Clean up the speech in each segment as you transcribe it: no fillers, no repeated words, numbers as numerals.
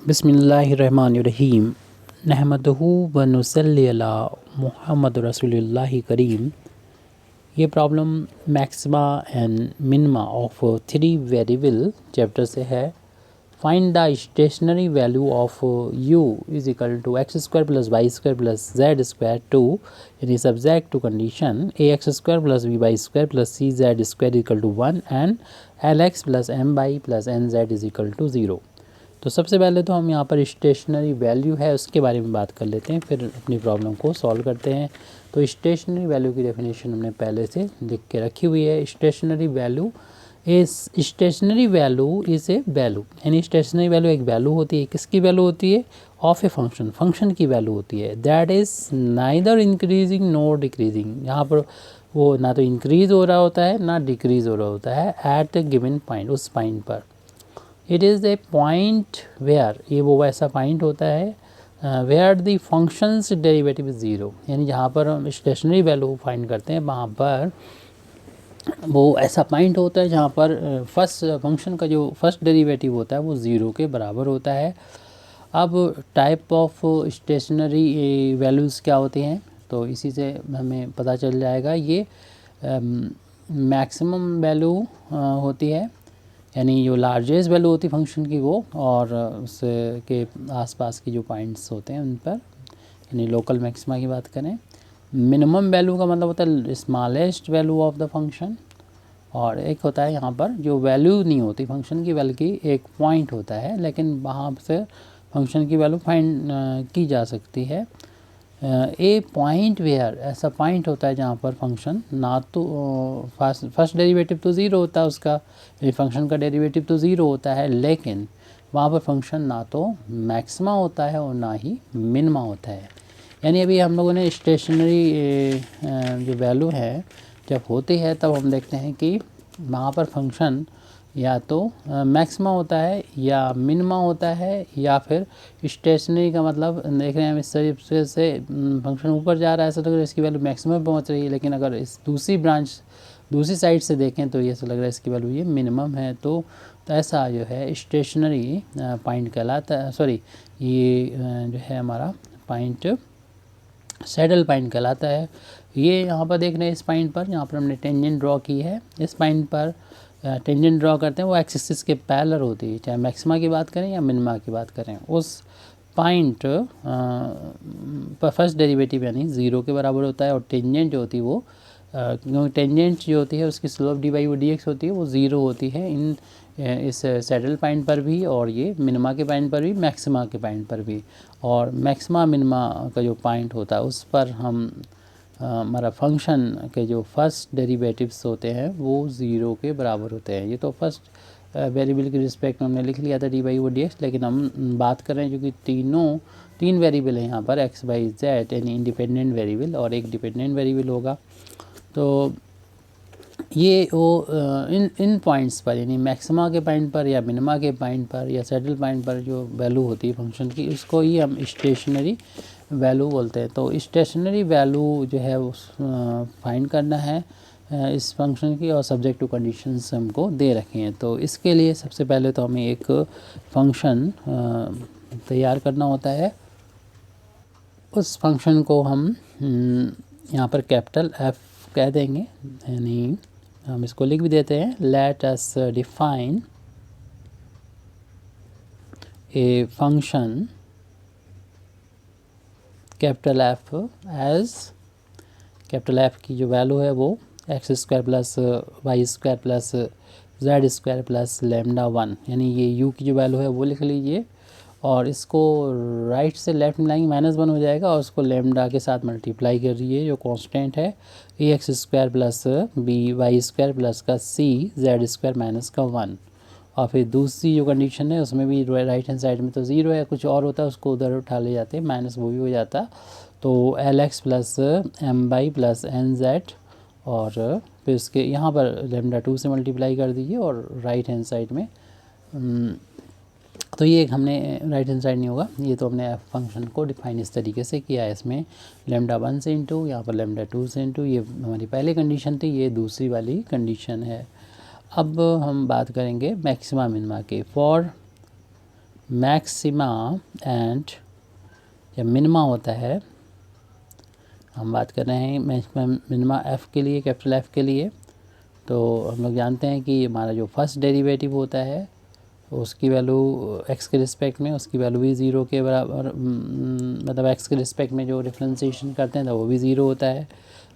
बिस्मिल्लाहिर्रहमानिर्रहीम नहमदहू व नुसल्ली अला मुहम्मद रसूलुल्लाहि करीम। ये problem maxima and minima of three variable chapter से है। Find the stationary value of u is equal to x square plus y square plus z square two यानी subject to condition a x square plus b y square plus c z square equal to 1 and l x plus m y plus n z is equal to 0। तो सबसे पहले तो हम यहाँ पर stationery value है उसके बारे में बात कर लेते हैं, फिर अपनी प्रॉब्लम को सॉल्व करते हैं। तो स्टेशनरी वैल्यू की डेफिनेशन हमने पहले से लिख के रखी हुई है। Stationary value is a value, यानी स्टेशनरी वैल्यू एक वैल्यू होती है। किसकी वैल्यू होती है? ऑफ ए फंक्शन की वैल्यू होती है। That is neither increasing nor decreasing. यहाँ पर वो ना तो इंक्रीज़ हो रहा होता है ना डिक्रीज़ हो रहा होता है एट ए गिवन पॉइंट, उस पॉइंट पर। It is a point where, ये वो ऐसा पॉइंट होता है where the function's derivative is zero, यानी जहाँ पर हम स्टेशनरी वैल्यू फाइंड करते हैं वहाँ पर वो ऐसा पॉइंट होता है जहाँ पर फर्स्ट फंक्शन का जो फर्स्ट डेरिवेटिव होता है वो ज़ीरो के बराबर होता है। अब टाइप ऑफ स्टेशनरी वैल्यूज़ क्या होती हैं, तो इसी से हमें पता चल जाएगा। ये मैक्सिमम वैल्यू होती है, यानी जो लार्जेस्ट वैल्यू होती है फंक्शन की वो, और उसके आसपास की जो पॉइंट्स होते हैं उन पर, यानी लोकल मैक्सिमा की बात करें। मिनिमम वैल्यू का मतलब होता है smallest value of the function, और एक होता है यहाँ पर जो वैल्यू नहीं होती फंक्शन की बल्कि एक पॉइंट होता है, लेकिन वहाँ से फंक्शन की वैल्यू फाइंड की जा सकती है। ए पॉइंट वेयर, ऐसा पॉइंट होता है जहाँ पर फंक्शन ना तो फर्स्ट डेरिवेटिव तो ज़ीरो होता है उसका, फंक्शन का डेरिवेटिव तो ज़ीरो होता है, लेकिन वहाँ पर फंक्शन ना तो मैक्सिमा होता है और ना ही मिनिमा होता है। यानी अभी हम लोगों ने स्टेशनरी जो वैल्यू है जब होती है तब हम देखते हैं कि वहाँ पर फंक्शन या तो मैक्सिमा होता है या मिनिमा होता है, या फिर स्टेशनरी का मतलब देख रहे हैं हम इस तरीके से फंक्शन ऊपर जा रहा है, ऐसा लग रहा है इसकी वैल्यू मैक्सिमम पहुंच रही है, लेकिन अगर इस दूसरी साइड से देखें तो ये ऐसा लग रहा है इसकी वैल्यू ये मिनिमम है। तो ऐसा जो है स्टेशनरी पॉइंट कहलाता है, सॉरी ये जो है हमारा पॉइंट सैडल पॉइंट कहलाता है। ये यहाँ पर देख रहे हैं इस पॉइंट पर, यहाँ पर हमने टेंजेंट ड्रॉ की है। इस पॉइंट पर टेंजेंट ड्रॉ करते हैं वो एक्स एक्सिस के पैरेलल होती है, चाहे मैक्सिमा की बात करें या मिनिमा की बात करें। उस पॉइंट पर फर्स्ट डेरिवेटिव यानी ज़ीरो के बराबर होता है, और टेंजेंट जो होती है वो क्योंकि टेंजेंट जो होती है उसकी slope D by D x होती है, वो ज़ीरो होती है इन इस सैडल पॉइंट पर भी, और ये मिनिमा के पॉइंट पर भी, मैक्सिमा के पॉइंट पर भी। और मैक्सिमा मिनिमा का जो पॉइंट होता है उस पर हम हमारा फंक्शन के जो फर्स्ट डेरिवेटिव्स होते हैं वो ज़ीरो के बराबर होते हैं। ये तो फर्स्ट वेरिएबल की रिस्पेक्ट में हमने लिख लिया था डी बाई वो डी एक्स, लेकिन हम बात कर रहे हैं क्योंकि तीन वेरिएबल हैं यहाँ पर एक्स वाई जेड, यानी इंडिपेंडेंट वेरिएबल और एक डिपेंडेंट वेरिएबल होगा। तो ये वो इन पॉइंट्स पर, यानी मैक्सिमा के पॉइंट पर या मिनिमा के पॉइंट पर या सैडल पॉइंट पर जो वैल्यू होती है फंक्शन की, उसको ही हम स्टेशनरी वैल्यू बोलते हैं। तो स्टेशनरी वैल्यू जो है उस फाइंड करना है इस फंक्शन की, और सब्जेक्ट टू कंडीशंस हमको दे रखे हैं। तो इसके लिए सबसे पहले तो हमें एक फंक्शन तैयार करना होता है। उस फंक्शन को हम यहाँ पर कैपिटल एफ कह देंगे, यानी हम इसको लिख भी देते हैं। Let us define a function capital F as, capital F की जो वैल्यू है वो x square plus y square plus z square plus lambda 1, यानी ये यू की जो वैल्यू है वो लिख लीजिए, और इसको राइट से लेफ्ट मिलाएंगे -1 हो जाएगा, और उसको लेमडा के साथ मल्टीप्लाई कर रही जो कांस्टेंट है ए x square plus b y square plus का सी जेड स्क्वायर माइनस का 1। और फिर दूसरी जो कंडीशन है उसमें भी राइट हैंड साइड में तो ज़ीरो है, कुछ और होता है उसको उधर उठा ले जाते हैं, माइनस वो भी हो जाता। तो l x plus m y plus n z, और फिर उसके यहाँ पर लेमडा 2 से मल्टीप्लाई कर दीजिए, और राइट हैंड साइड में तो ये हमने राइट हैंड साइड नहीं होगा, ये तो हमने फंक्शन को डिफाइन इस तरीके से किया है। इसमें लेमडा 1 से इंटू, यहाँ पर लेमडा 2 से इंटू, ये हमारी पहली कंडीशन थी, ये दूसरी वाली कंडीशन है। अब हम बात करेंगे मैक्सिमा मिनिमा के। फॉर मैक्सिमा एंड जब मिनिमा होता है, हम बात कर रहे हैं मैक्सिमम मिनिमा एफ़ के लिए, कैपिटल एफ़ के लिए, तो हम लोग जानते हैं कि हमारा जो फर्स्ट डेरिवेटिव होता है उसकी वैल्यू एक्स के रिस्पेक्ट में, उसकी वैल्यू भी ज़ीरो के बराबर, मतलब एक्स के रिस्पेक्ट में जो डिफ्रेंशिएशन करते हैं तो वो भी ज़ीरो होता है।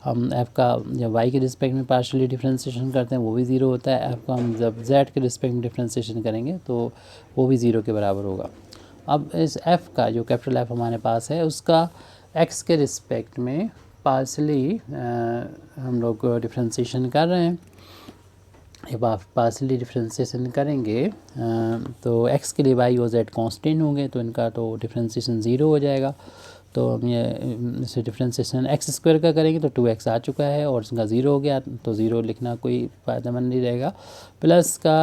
हम एफ़ का जब वाई के रिस्पेक्ट में पार्शियली डिफ्रेंशिएशन करते हैं वो भी ज़ीरो होता है। एफ़ का हम जब जेड के रिस्पेक्ट में डिफ्रेंशिएशन करेंगे तो वो भी ज़ीरो के बराबर होगा। अब इस एफ़ का जो कैपिटल एफ़ हमारे पास है उसका एक्स के रिस्पेक्ट में पार्शियली हम लोग डिफ्रेंशिएशन कर रहे हैं। जब आप पार्शियली डिफ्रेंशिएशन करेंगे तो x के लिए y और z कांस्टेंट होंगे, तो इनका तो डिफ्रेंशिएशन ज़ीरो हो जाएगा। तो हम ये इसे डिफ्रेंशिएशन एक्स स्क्वायर का करेंगे तो 2x आ चुका है और इसका ज़ीरो हो गया, तो ज़ीरो लिखना कोई फ़ायदेमंद नहीं रहेगा। प्लस का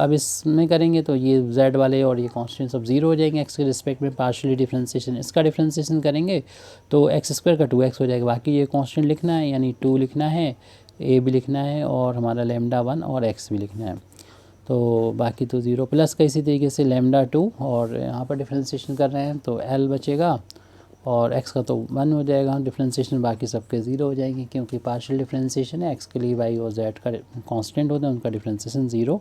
अब इसमें करेंगे तो ये z वाले और ये कांस्टेंट सब ज़ीरो हो जाएंगे x के रिस्पेक्ट में पार्शियली डिफ्रेंशिएशन, इसका डिफ्रेंशिएशन करेंगे तो एक्स स्क्वायर का 2x हो जाएगा। बाकी ये कांस्टेंट लिखना है, यानी 2 लिखना है, ए भी लिखना है और हमारा लैम्डा 1 और एक्स भी लिखना है। तो बाकी तो ज़ीरो प्लस का इसी तरीके से लैम्डा 2 और यहाँ पर डिफ्रेंशिएशन कर रहे हैं तो एल बचेगा और x का तो 1 हो जाएगा डिफ्रेंशिएशन, बाकी सबके ज़ीरो हो जाएंगे क्योंकि पार्शियल डिफ्रेंशिएशन है। x के लिए y और z का कांस्टेंट होता है, उनका डिफ्रेंशिएशन ज़ीरो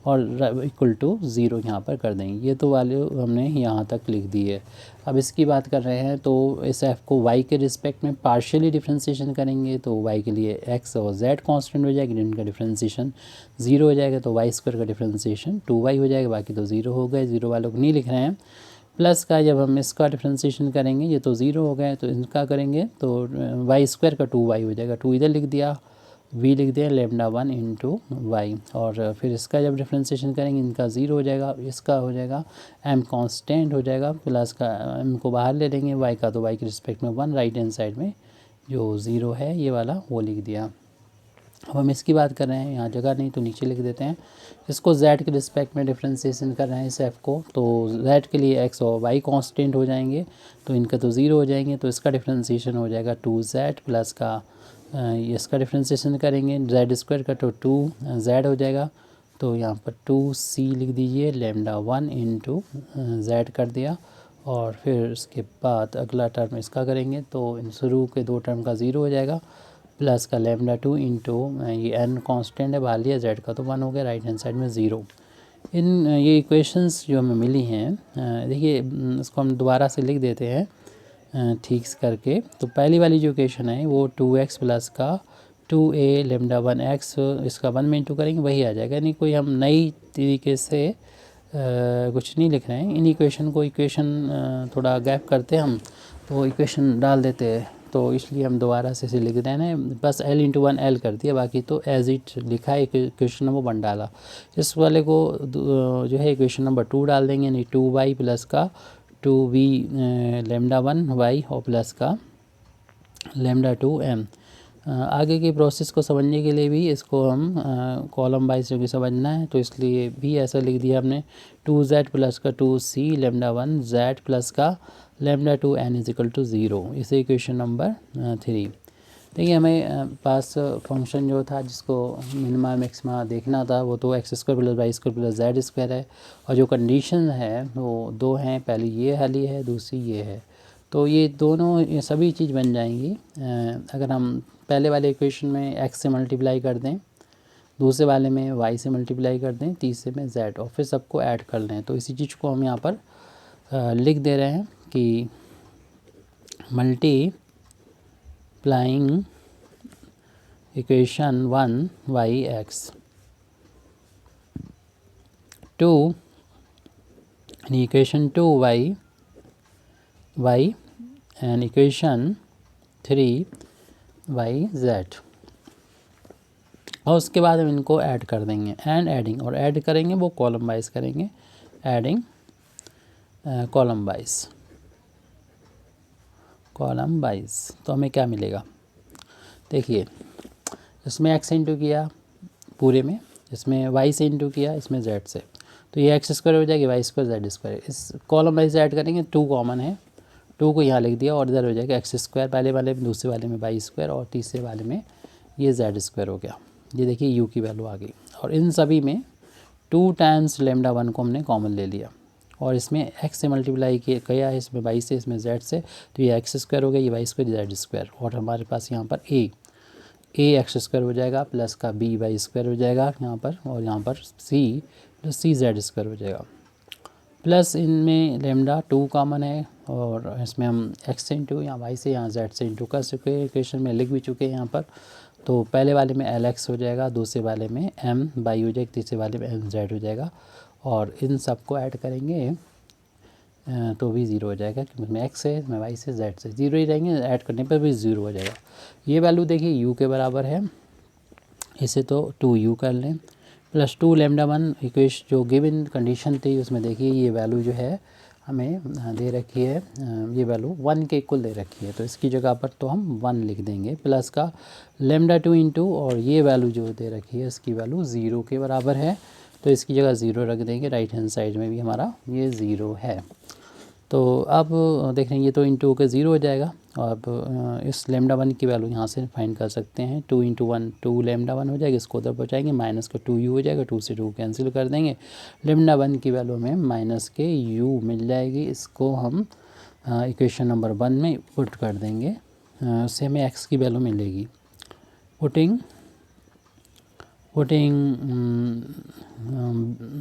और इक्वल टू ज़ीरो यहाँ पर कर देंगे। ये तो वैल्यू हमने यहाँ तक लिख दी है। अब इसकी बात कर रहे हैं तो इस f को y के रिस्पेक्ट में पार्शियली डिफ्रेंशिएशन करेंगे तो y के लिए x और z कांस्टेंट हो जाएगी, जिनका डिफ्रेंशिएशन ज़ीरो हो जाएगा, तो y स्क्वायर का डिफ्रेंशिएशन 2y हो जाएगा, बाकी तो ज़ीरो हो गए, ज़ीरो वालों को नहीं लिख रहे हैं। प्लस का जब हम इसका डिफ्रेंशिएशन करेंगे, ये तो ज़ीरो हो गए, तो इनका करेंगे तो वाई स्क्वायर का 2y हो जाएगा, 2 इधर लिख दिया, v लिख दिया, लैम्डा 1 इंटू वाई, और फिर इसका जब डिफ्रेंशिएशन करेंगे इनका ज़ीरो हो जाएगा, इसका हो जाएगा m कांस्टेंट हो जाएगा, प्लस का m को बाहर ले लेंगे, y का तो y के रिस्पेक्ट में 1, राइट हैंड साइड में जो ज़ीरो है ये वाला वो लिख दिया। अब हम इसकी बात कर रहे हैं, यहाँ जगह नहीं तो नीचे लिख देते हैं। इसको z के रिस्पेक्ट में डिफ्रेंशिएशन कर रहे हैं इस f को, तो z के लिए x और y कांस्टेंट हो जाएंगे, तो इनका तो ज़ीरो हो जाएंगे, तो इसका डिफ्रेंशिएशन हो जाएगा 2z प्लस का इसका डिफ्रेंशिएशन करेंगे z स्क्वायर का तो 2z हो जाएगा, तो यहाँ पर 2c लिख दीजिए, लैम्डा 1 इंटू z कर दिया, और फिर उसके बाद अगला टर्म इसका करेंगे तो इन शुरू के दो टर्म का ज़ीरो हो जाएगा, प्लस का लैम्डा 2 इंटू ये n कांस्टेंट है बाहर लिया, z का तो 1 हो गया, राइट हैंड साइड में ज़ीरो। इन ये इक्वेशंस जो हमें मिली हैं, देखिए इसको हम दोबारा से लिख देते हैं ठीक करके। तो पहली वाली जो इक्वेशन है वो 2x प्लस का 2a लैम्डा 1x, इसका 1 में इंटू करेंगे वही आ जाएगा, यानी कोई हम नई तरीके से कुछ नहीं लिख रहे हैं। इन इक्वेशन को थोड़ा गैप करते हम तो इक्वेशन डाल देते हैं, तो इसलिए हम दोबारा से इसे लिख देना है, बस l इंटू 1 l कर दिया, बाकी तो एज इट लिखा है, इक्वेशन नंबर 1 डाला। इस वाले को जो है इक्वेशन नंबर 2 डाल देंगे, यानी 2y प्लस का 2v लैम्डा 1 y और प्लस का लैम्डा 2m। आगे की प्रोसेस को समझने के लिए भी इसको हम कॉलम वाइज जो कि समझना है, तो इसलिए भी ऐसा लिख दिया हमने 2z प्लस का 2c लैम्डा 1 z प्लस का lambda 2 n is equal to 0। इसे इक्वेशन नंबर 3। देखिए हमें पास फंक्शन जो था जिसको मिनिमा मैक्सिमा देखना था वो तो x square plus y square plus z square है, और जो कंडीशन है वो दो हैं, पहली ये वाली है, दूसरी ये है। तो ये दोनों ये सभी चीज़ बन जाएंगी अगर हम पहले वाले इक्वेशन में x से मल्टीप्लाई कर दें, दूसरे वाले में y से मल्टीप्लाई कर दें, तीसरे में z, और फिर सबको ऐड कर लें। तो इसी चीज़ को हम यहाँ पर लिख दे रहे हैं कि multiplying equation 1 y(x) to equation 2 y and equation 3 yz, और उसके बाद हम इनको ऐड कर देंगे, एंड एडिंग, और ऐड करेंगे वो कॉलम वाइज करेंगे, एडिंग कॉलम वाइज। तो हमें क्या मिलेगा, देखिए इसमें x से इंटू किया पूरे में, इसमें y से इंटू किया, इसमें z से, तो ये x स्क्वायर हो जाएगी, y स्क्वायर z स्क्वायर। इस कॉलम वाइज ऐड करेंगे, 2 कॉमन है, 2 को यहाँ लिख दिया, और इधर हो जाएगा x स्क्वायर पहले वाले में, दूसरे वाले में y स्क्वायर, और तीसरे वाले में ये z स्क्वायर हो गया। ये देखिए u की वैल्यू आ गई, और इन सभी में 2 टाइम्स लैम्डा 1 को हमने कॉमन ले लिया, और इसमें x से मल्टीप्लाई किया है, इसमें y से, इसमें z से, तो ये x² हो गया, ये y² z², और हमारे पास यहाँ पर a x² हो जाएगा, प्लस का b y² हो जाएगा यहाँ पर, और यहाँ पर c प्लस c z² हो जाएगा, प्लस इनमें लेमडा 2 कॉमन है, और इसमें हम x से इंटू यहाँ y से यहाँ z से इंटू कर चुके हैं, इक्वेशन में लिख भी चुके हैं यहाँ पर। तो पहले वाले में lx हो जाएगा, दूसरे वाले में m y हो जाएगा, तीसरे वाले में m z हो जाएगा, और इन सब को ऐड करेंगे तो भी ज़ीरो हो जाएगा, क्योंकि इसमें x है, इसमें y से z से ज़ीरो ही रहेंगे, ऐड करने पर भी ज़ीरो हो जाएगा। ये वैल्यू देखिए u के बराबर है, इसे तो 2u कर लें, प्लस 2 लेमडा 1 इक्वेशन जो गिवन कंडीशन थी उसमें देखिए ये वैल्यू जो है हमें दे रखी है, ये वैल्यू 1 के इक्वल दे रखी है, तो इसकी जगह पर तो हम 1 लिख देंगे, प्लस का लेमडा 2 इंटू, और ये वैल्यू जो दे रखी है इसकी वैल्यू 0 के बराबर है, तो इसकी जगह 0 रख देंगे, राइट हैंड साइड में भी हमारा ये 0 है। तो अब देख रहे हैं ये तो इंटू होकर 0 हो जाएगा, और अब इस लेमडा 1 की वैल्यू यहाँ से फाइंड कर सकते हैं, 2 इंटू 1 2 लेमडा 1 हो जाएगा, इसको उधर पहुँचाएंगे, माइनस का 2u हो जाएगा, 2 से 2 कैंसिल कर देंगे, लेमडा 1 की वैल्यू में माइनस के u मिल जाएगी, इसको हम इक्वेशन नंबर 1 में पुट कर देंगे, उससे हमें x की वैल्यू मिलेगी, putting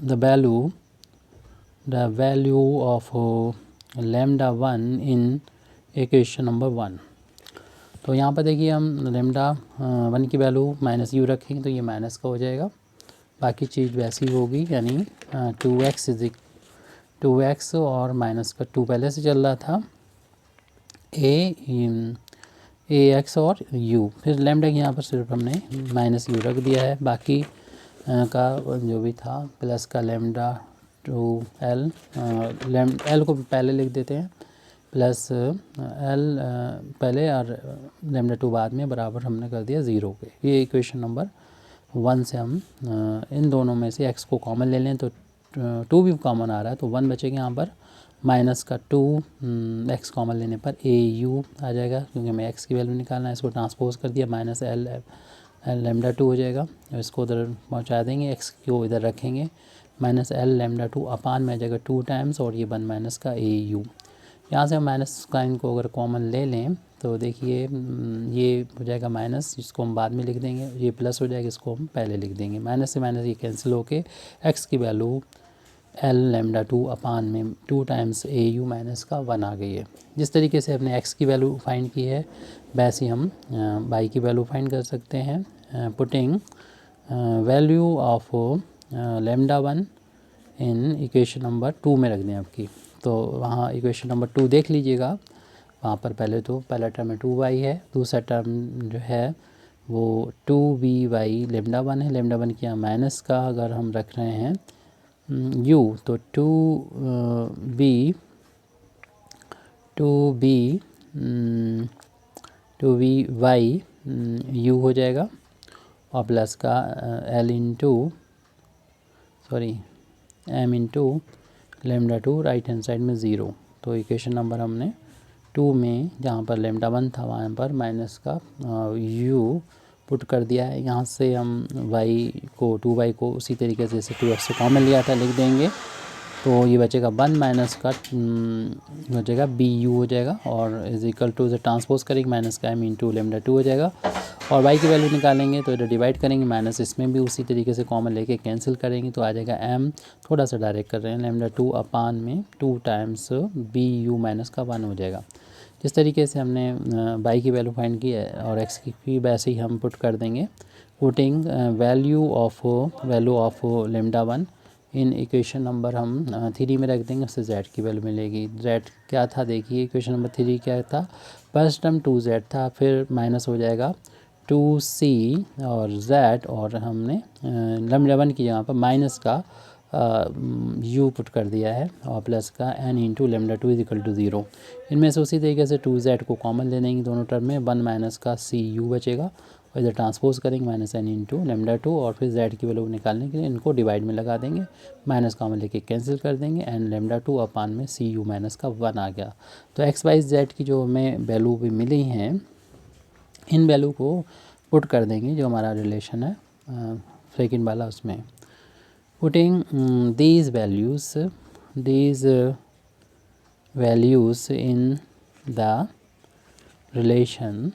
the value of lambda 1 in equation number 1। तो यहाँ पर देखिए हम लेमडा 1 की वैल्यू माइनस u रखेंगे तो ये माइनस का हो जाएगा, बाकी चीज़ वैसी होगी, यानी 2x और माइनस का 2 पहले से चल रहा था, ax और u, फिर लेमडा यहाँ पर सिर्फ हमने माइनस u रख दिया है, बाकी का जो भी था प्लस का लेमडा 2l, l को पहले लिख देते हैं, प्लस l पहले और लेमडा 2 बाद में, बराबर हमने कर दिया 0 के। ये इक्वेशन नंबर 1 से हम इन दोनों में से x को कॉमन ले लें तो 2 भी कॉमन आ रहा है, तो 1 बचेगा यहाँ पर, माइनस का 2 x कॉमन लेने पर au आ जाएगा, क्योंकि हमें x की वैल्यू निकालना है, इसको ट्रांसपोज कर दिया, माइनस l लेमडा 2 हो जाएगा, इसको उधर पहुँचा देंगे, x को इधर रखेंगे, माइनस l लेमडा 2 अपान में आ जाएगा 2 टाइम्स, और ये 1 माइनस का au। यहाँ से हम माइनस साइन को अगर कॉमन ले लें तो देखिए ये हो जाएगा माइनस, जिसको हम बाद में लिख देंगे, ये प्लस हो जाएगा, इसको हम पहले लिख देंगे, माइनस से माइनस ये कैंसिल होके x की वैल्यू l लेमडा 2 अपान में 2 टाइम्स au माइनस का 1 आ गई है। जिस तरीके से हमने x की वैल्यू फाइंड की है वैसे हम y की वैल्यू फाइंड कर सकते हैं, putting value of lambda 1 in equation number 2 में रख दें आपकी, तो वहाँ इक्वेशन नंबर 2 देख लीजिएगा, वहाँ पर पहले तो पहला टर्म में 2y है, दूसरा टर्म जो है वो 2by लेमडा 1 है, लेमडा 1 की यहाँ माइनस का अगर हम रख रहे हैं u, तो 2by u हो जाएगा, और प्लस का m into lambda 2 right hand side में 0। तो इक्वेशन नंबर हमने 2 में जहाँ पर लेमडा 1 था वहाँ पर माइनस का u पुट कर दिया है, यहाँ से हम y को 2y को उसी तरीके से जैसे 2x से कॉमन लिया था लिख देंगे, तो ये बचेगा 1 माइनस का बचेगा bu हो जाएगा, और इज इक्वल टू से ट्रांसपोज करेंगे, माइनस का m इंटू लेमडा 2 हो जाएगा, और y की वैल्यू निकालेंगे तो इधर डिवाइड करेंगे, माइनस इसमें भी उसी तरीके से कॉमन लेके कैंसिल करेंगे, तो आ जाएगा m, थोड़ा सा डायरेक्ट कर रहे हैं, लेमडा 2 अपान में 2 टाइम्स bu माइनस का 1 हो जाएगा। जिस तरीके से हमने y की वैल्यू फाइंड की है और x की वैसे ही हम पुट कर देंगे, putting value of lambda 1 in equation number हम 3 में रख देंगे, उससे z की वैल्यू मिलेगी। z क्या था देखिए, इक्वेशन नंबर 3 क्या था, फर्स्ट टर्म 2z था, फिर माइनस हो जाएगा 2c और z, और हमने लेमडा 1 की जगह पर माइनस का u पुट कर दिया है, और प्लस का n into lambda 2 is equal to 0। इनमें से उसी तरीके से 2z को कॉमन ले लेंगे दोनों टर्म में, 1 माइनस का cu बचेगा, और इधर ट्रांसपोज करेंगे माइनस n इंटू लेमडा 2, और फिर z की वैल्यू निकालने के लिए इनको डिवाइड में लगा देंगे, माइनस कॉमन लेके कैंसिल कर देंगे, एंड लेमडा 2 अपान में cu माइनस का 1 आ गया। तो x y z की जो हमें वैल्यू भी मिली हैं, इन वैल्यू को पुट कर देंगे जो हमारा रिलेशन है सेकेंड वाला उसमें, putting these values these values in the relation,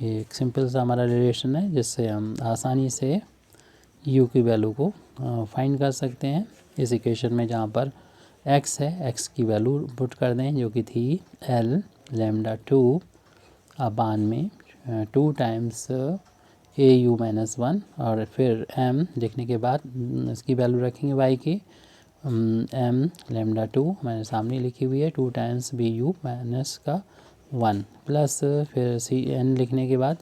ये एक सिंपल सा हमारा रिलेशन है जिससे हम आसानी से u की वैल्यू को फाइंड कर सकते हैं इस इक्वेशन में, जहाँ पर x है, x की वैल्यू पुट कर दें जो कि थी L लैम्डा 2 अपान में 2 टाइम्स AU माइनस 1, और फिर m लिखने के बाद इसकी वैल्यू रखेंगे y की m लैम्डा 2 मैंने सामने लिखी हुई है 2 टाइम्स BU माइनस का 1 प्लस फिर n लिखने के बाद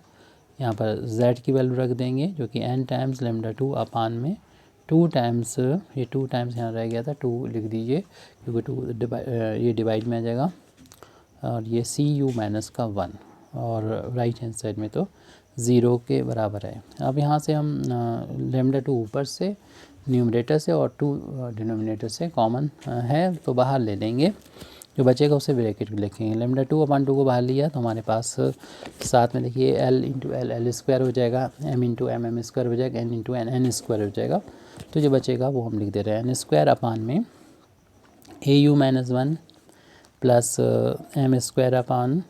यहाँ पर z की वैल्यू रख देंगे जो कि n टाइम्स लैम्डा 2 अपान में 2 टाइम्स, ये 2 टाइम्स यहाँ रह गया था 2 लिख दीजिए क्योंकि 2 ये डिवाइड में आ जाएगा, और ये CU माइनस का 1, और राइट हैंड साइड में तो 0 के बराबर है। अब यहाँ से हम लैम्डा 2 ऊपर से न्यूमरेटर से और 2 डिनोमिनेटर से कॉमन है तो बाहर ले लेंगे, जो बचेगा उसे ब्रैकेट में लिखेंगे। लैम्डा 2 अपान 2 को बाहर लिया तो हमारे पास साथ में देखिए L into l l square हो जाएगा, M into m m square हो जाएगा, N into n n square हो जाएगा। तो जो बचेगा वो हम लिख दे रहे हैं n स्क्वायर अपान में AU minus 1 plus M square upon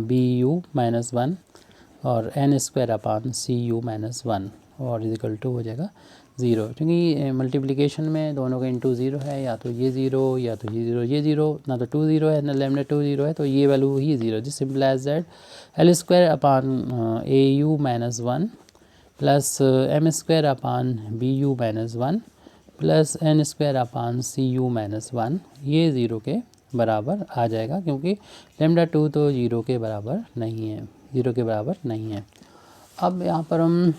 BU minus 1 और n square upon CU minus 1 और इजिकल टू हो जाएगा 0, क्योंकि मल्टीप्लिकेशन में दोनों का इंटू 0 है, या तो ये 0 या तो ये 0, ये 0 ना तो 2 0 है ना लैम्डा 2 0 है, तो ये वैल्यू ही 0, जिस सिंपलाइज that L square upon AU minus 1 plus M square upon BU minus 1 plus n square upon CU minus 1, ये 0 के बराबर आ जाएगा, क्योंकि लैम्डा 2 तो 0 के बराबर नहीं है, 0 के बराबर नहीं है। अब यहाँ पर हम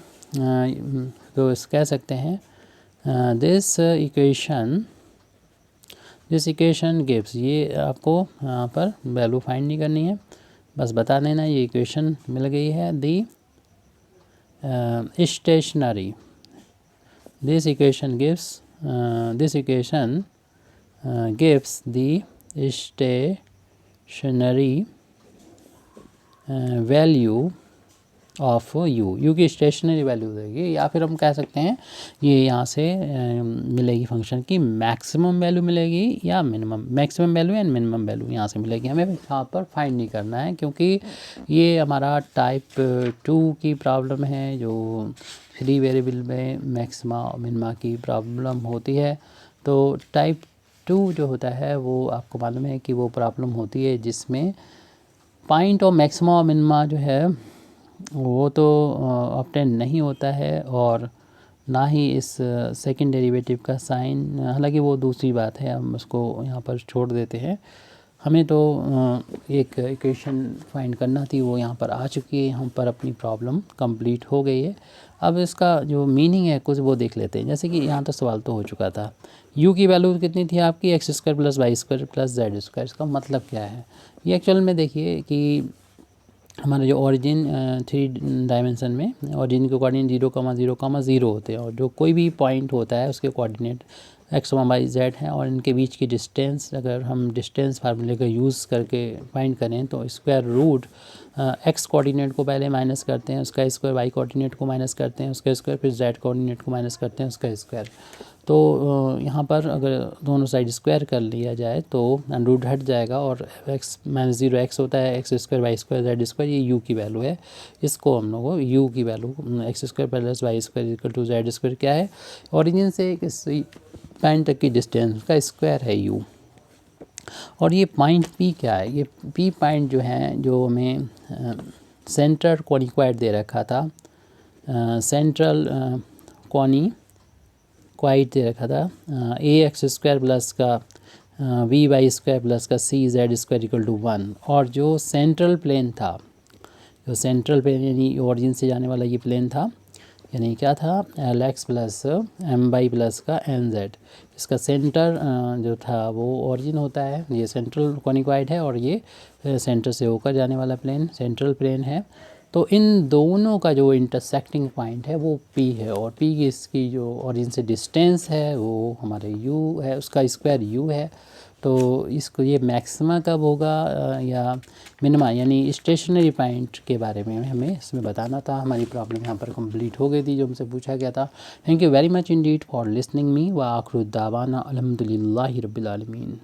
तो कह सकते हैं दिस इक्वेशन गिव्स, ये आपको यहाँ पर वैल्यू फाइंड नहीं करनी है, बस बता देना ये इक्वेशन मिल गई है। The stationary, this equation gives the stationary value of u की स्टेशनरी वैल्यू देगी, या फिर हम कह सकते हैं ये यहाँ से मिलेगी फंक्शन की मैक्सिमम वैल्यू मिलेगी या minimum, maximum value and minimum value यहाँ से मिलेगी। हमें यहाँ पर फाइंड नहीं करना है क्योंकि ये हमारा टाइप 2 की प्रॉब्लम है, जो फ्री वेरिएबल में मैक्सिमा और मिनिमा की प्रॉब्लम होती है। तो टाइप 2 जो होता है वो आपको मालूम है कि वो प्रॉब्लम होती है जिसमें पॉइंट और मैक्सिमा और मिनिमा जो है वो तो ऑब्टेन नहीं होता है, और ना ही इस सेकंड डेरिवेटिव का साइन, हालांकि वो दूसरी बात है, हम उसको यहाँ पर छोड़ देते हैं। हमें तो एक इक्वेशन फाइंड करना थी, वो यहाँ पर आ चुकी है, हम पर अपनी प्रॉब्लम कंप्लीट हो गई है। अब इसका जो मीनिंग है कुछ वो देख लेते हैं। जैसे कि यहाँ तक सवाल तो हो चुका था, u की वैल्यू कितनी थी आपकी, x square plus y square plus z square, इसका मतलब क्या है। ये एक्चुअल में देखिए कि हमारा जो ओरिजिन 3 डायमेंशन में ओरिजिन के कोऑर्डिनेट 0,0,0 होते हैं, और जो कोई भी पॉइंट होता है उसके कोऑर्डिनेट x, y, z हैं, और इनके बीच की डिस्टेंस अगर हम डिस्टेंस फार्मूले का यूज़ करके फाइंड करें तो स्क्वायर रूट x कोऑर्डिनेट को पहले माइनस करते हैं, उसका स्क्वायर y कोऑर्डिनेट को माइनस करते हैं, उसका स्क्वायर, फिर z कोऑर्डिनेट को माइनस करते हैं, उसका स्क्वायर। तो यहाँ पर अगर दोनों साइड स्क्वायर कर लिया जाए तो रूट हट जाएगा, और x माइनस 0 x होता है, x square y square z square, ये u की वैल्यू है। इसको हम लोग u की वैल्यू x square plus y square equal to z square क्या है, ओरिजिन से किसी पॉइंट तक की डिस्टेंस का स्क्वायर है u। और ये पॉइंट p क्या है, ये p पॉइंट जो है, जो हमें सेंटर कॉनिक्वाइड दे रखा था, सेंट्रल कॉनिक्वाइड दे रखा था a एक्स स्क्वायर प्लस का वी वाई स्क्वायर प्लस का सी जेड स्क्वायर इक्वल टू 1, और जो सेंट्रल प्लेन था, जो सेंट्रल प्लेन यानी ओरिजिन से जाने वाला ये प्लेन था, यानी क्या था l x plus m y plus का एन जेड, इसका सेंटर जो था वो ओरिजिन होता है, ये सेंट्रल कॉनिक्वाइड है, और ये सेंटर से होकर जाने वाला प्लेन सेंट्रल प्लेन है। तो इन दोनों का जो इंटरसेक्टिंग पॉइंट है वो P है, और P की इसकी जो ओरिजिन से डिस्टेंस है वो हमारे U है, उसका स्क्वायर U है। तो इसको ये मैक्सिमा कब होगा या मिनिमा यानी स्टेशनरी पॉइंट के बारे में हमें इसमें बताना था। हमारी प्रॉब्लम यहाँ पर कंप्लीट हो गई थी जो हमसे पूछा गया था। Thank you very much Indeed for listening me व आखिर दावाना अल्हम्दुलिल्लाहि रब्बिल आलमीन।